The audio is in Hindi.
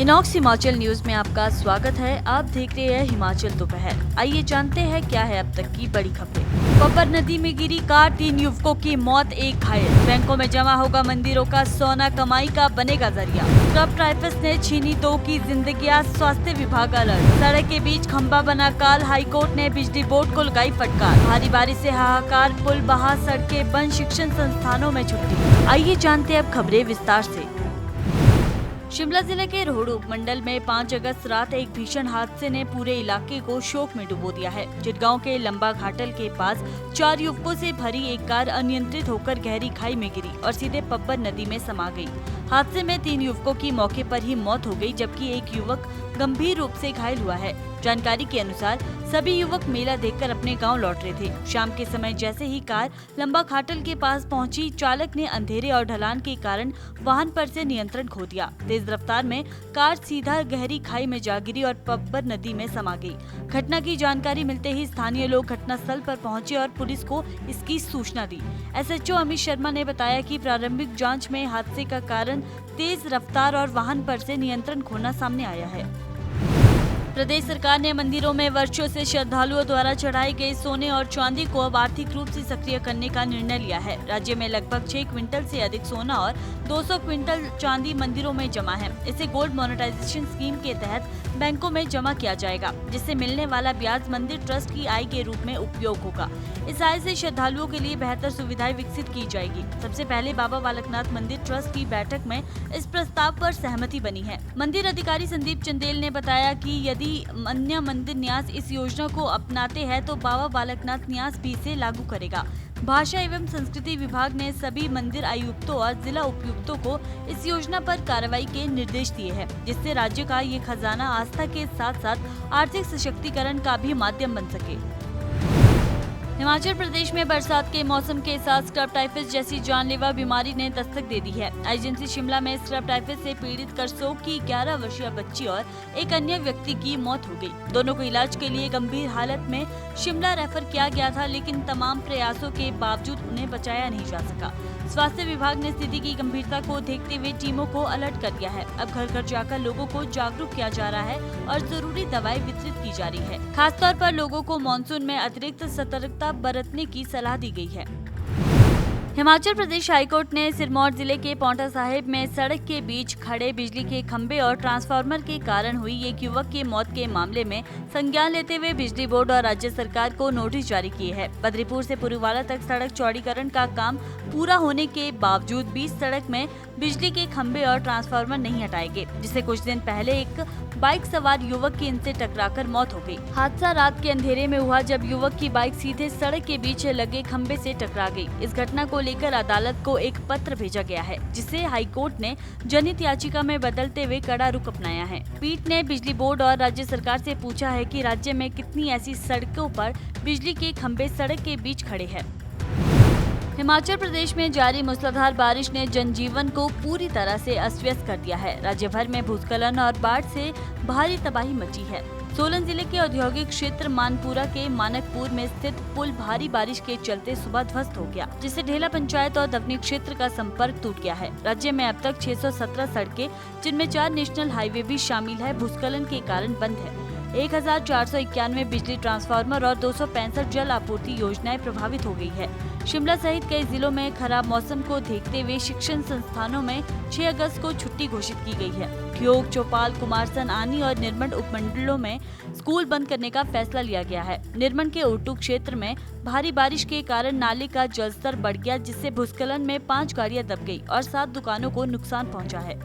इनॉक्स हिमाचल न्यूज में आपका स्वागत है। आप देख रहे हैं हिमाचल दोपहर। आइए जानते हैं क्या है अब तक की बड़ी खबरें। पब्बर नदी में गिरी कार, 3 युवकों की मौत, 1 घायल। बैंकों में जमा होगा मंदिरों का सोना, कमाई का बनेगा जरिया। स्क्रब ड्राइवर्स ने छीनी 2 की जिंदगियां, स्वास्थ्य विभाग अलर्ट। सड़क के बीच खंभा बना काल, हाईकोर्ट ने बिजली बोर्ड को लगाई फटकार। भारी बारिश से हाहाकार, पुल बहा, सड़कें बंद, शिक्षण संस्थानों में छुट्टी। आइए जानते हैं अब खबरें विस्तार से। शिमला जिले के रोहडू उपमंडल में 5 अगस्त रात एक भीषण हादसे ने पूरे इलाके को शोक में डुबो दिया है। चिटगांव के लंबा घाटल के पास 4 युवकों से भरी एक कार अनियंत्रित होकर गहरी खाई में गिरी और सीधे पब्बर नदी में समा गई। हादसे में 3 युवकों की मौके पर ही मौत हो गई, जबकि एक युवक गंभीर रूप से घायल हुआ है। जानकारी के अनुसार सभी युवक मेला देखकर अपने गांव लौट रहे थे। शाम के समय जैसे ही कार लंबा घाटल के पास पहुंची, चालक ने अंधेरे और ढलान के कारण वाहन पर से नियंत्रण खो दिया। तेज रफ्तार में कार सीधा गहरी खाई में जा गिरी और पब्बर नदी में समा गई। घटना की जानकारी मिलते ही स्थानीय लोग घटनास्थल पर पहुंचे और पुलिस को इसकी सूचना दी। एसएचओ अमित शर्मा ने बताया कि प्रारंभिक जांच में हादसे का कारण तेज रफ्तार और वाहन पर से नियंत्रण खोना सामने आया है। प्रदेश सरकार ने मंदिरों में वर्षों से श्रद्धालुओं द्वारा चढ़ाई गई सोने और चांदी को अब आर्थिक रूप से सक्रिय करने का निर्णय लिया है। राज्य में लगभग 6 क्विंटल से अधिक सोना और 200 क्विंटल चांदी मंदिरों में जमा है। इसे गोल्ड मोनेटाइजेशन स्कीम के तहत बैंकों में जमा किया जाएगा, जिससे मिलने वाला ब्याज मंदिर ट्रस्ट की आय के रूप में उपयोग होगा। इस आय से श्रद्धालुओं के लिए बेहतर सुविधाएं विकसित की जाएगी। सबसे पहले बाबा बालकनाथ मंदिर ट्रस्ट की बैठक में इस प्रस्ताव पर सहमति बनी है। मंदिर अधिकारी संदीप चंदेल ने बताया कि यदि अन्य मंदिर न्यास इस योजना को अपनाते हैं तो बाबा बालकनाथ न्यास भी इसे लागू करेगा। भाषा एवं संस्कृति विभाग ने सभी मंदिर आयुक्तों और जिला उपायुक्तों को इस योजना पर कार्रवाई के निर्देश दिए हैं, जिससे राज्य का ये खजाना आस्था के साथ साथ आर्थिक सशक्तिकरण का भी माध्यम बन सके। हिमाचल प्रदेश में बरसात के मौसम के साथ स्क्रब टाइफस जैसी जानलेवा बीमारी ने दस्तक दे दी है। आईजीएमसी शिमला में स्क्रब टाइफस से पीड़ित करसोग की 11 वर्षीय बच्ची और एक अन्य व्यक्ति की मौत हो गई। दोनों को इलाज के लिए गंभीर हालत में शिमला रेफर किया गया था, लेकिन तमाम प्रयासों के बावजूद उन्हें बचाया नहीं जा सका। स्वास्थ्य विभाग ने स्थिति की गंभीरता को देखते हुए टीमों को अलर्ट कर दिया है। अब घर घर जाकर लोगों को जागरूक किया जा रहा है और जरूरी दवाएं वितरित की जा रही है। खासतौर पर लोगों को मानसून में अतिरिक्त सतर्कता बरतने की सलाह दी गई है। हिमाचल प्रदेश हाईकोर्ट ने सिरमौर जिले के पांवटा साहिब में सड़क के बीच खड़े बिजली के खंभे और ट्रांसफार्मर के कारण हुई एक युवक की मौत के मामले में संज्ञान लेते हुए बिजली बोर्ड और राज्य सरकार को नोटिस जारी किए हैं। बद्रीपुर से पुरूवाला तक सड़क चौड़ीकरण का काम पूरा होने के बावजूद बीच सड़क में बिजली के खंभे और ट्रांसफार्मर नहीं हटाए गए, जिससे कुछ दिन पहले एक बाइक सवार युवक की इनसे टकराकर मौत हो गई। हादसा रात के अंधेरे में हुआ, जब युवक की बाइक सीधे सड़क के बीच लगे खंभे से टकरा गई। इस घटना को लेकर अदालत को एक पत्र भेजा गया है, जिसे हाईकोर्ट ने जनहित याचिका में बदलते हुए कड़ा रुख अपनाया है। पीठ ने बिजली बोर्ड और राज्य सरकार से पूछा है कि राज्य में कितनी ऐसी सड़कों पर बिजली के खंभे सड़क के बीच खड़े हैं। हिमाचल प्रदेश में जारी मूसलाधार बारिश ने जनजीवन को पूरी तरह से अस्त व्यस्त कर दिया है। राज्य भर में भूस्खलन और बाढ़ से भारी तबाही मची है। सोलन जिले के औद्योगिक क्षेत्र मानपुरा के मानकपुर में स्थित पुल भारी बारिश के चलते सुबह ध्वस्त हो गया, जिससे ढेला पंचायत और दफनी क्षेत्र का संपर्क टूट गया है। राज्य में अब तक 617 सड़कें, जिनमें 4 नेशनल हाईवे भी शामिल है, भूस्खलन के कारण बंद है। 1491 बिजली ट्रांसफार्मर और 265 जल आपूर्ति योजनाएं प्रभावित हो गई है। शिमला सहित कई जिलों में खराब मौसम को देखते हुए शिक्षण संस्थानों में 6 अगस्त को छुट्टी घोषित की गई है। ठियोग, चौपाल, कुमारसन, आनी और निर्मंड उपमंडलों में स्कूल बंद करने का फैसला लिया गया है। निर्मंड के उर्टू क्षेत्र में भारी बारिश के कारण नाले का जलस्तर बढ़ गया, जिससे भूस्खलन में 5 गाड़ियां दब गई और 7 दुकानों को नुकसान पहुंचा है।